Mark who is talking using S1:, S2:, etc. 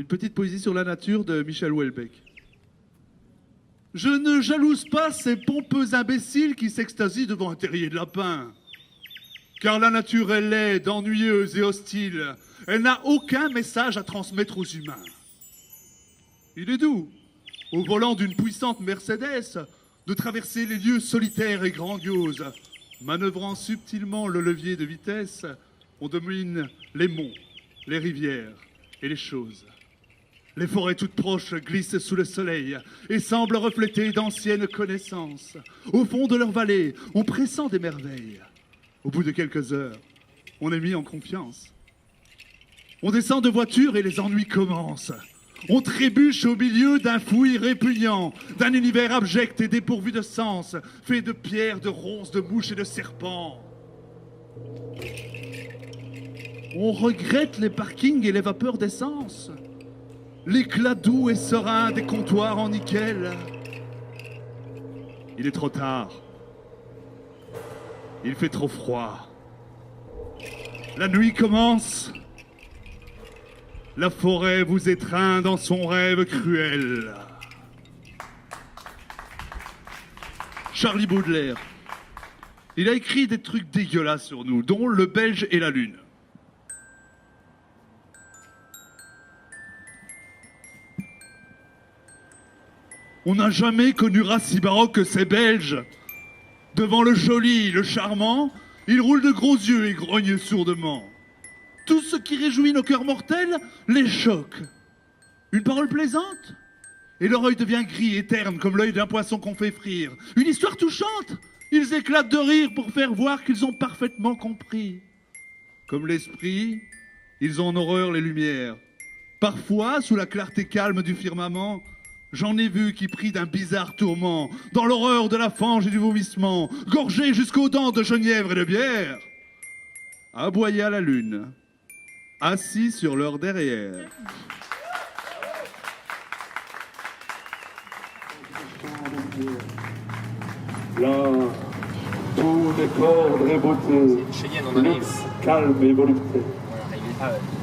S1: petite poésie sur la nature de Michel Houellebecq. Je ne jalouse pas ces pompeux imbéciles qui s'extasient devant un terrier de lapin. Car la nature est laide, ennuyeuse et hostile. Elle n'a aucun message à transmettre aux humains. Il est doux, au volant d'une puissante Mercedes, de traverser les lieux solitaires et grandioses. Manœuvrant subtilement le levier de vitesse, on domine les monts, les rivières et les choses. Les forêts toutes proches glissent sous le soleil et semblent refléter d'anciennes connaissances. Au fond de leur vallée, on pressent des merveilles. Au bout de quelques heures, on est mis en confiance. On descend de voiture et les ennuis commencent. On trébuche au milieu d'un fouillis répugnant, d'un univers abject et dépourvu de sens, fait de pierres, de ronces, de mouches et de serpents. On regrette les parkings et les vapeurs d'essence, l'éclat doux et serein des comptoirs en nickel. Il est trop tard. Il fait trop froid. La nuit commence. La forêt vous étreint dans son rêve cruel. Charlie Baudelaire. Il a écrit des trucs dégueulasses sur nous, dont Le Belge et la Lune. On n'a jamais connu race si baroque que ces Belges. Devant le joli, le charmant, ils roulent de gros yeux et grognent sourdement. Tout ce qui réjouit nos cœurs mortels les choque. Une parole plaisante, et leur œil devient gris et terne comme l'œil d'un poisson qu'on fait frire. Une histoire touchante, ils éclatent de rire pour faire voir qu'ils ont parfaitement compris. Comme l'esprit, ils ont en horreur les lumières. Parfois, sous la clarté calme du firmament, j'en ai vu qui, pris d'un bizarre tourment, dans l'horreur de la fange et du vomissement, gorgés jusqu'aux dents de genièvre et de bière, aboyaient à la lune, assis sur leur derrière.
S2: Là, tout décor et beauté,
S3: Cheyenne, on arrive.
S2: calme et volupté.
S3: On arrive.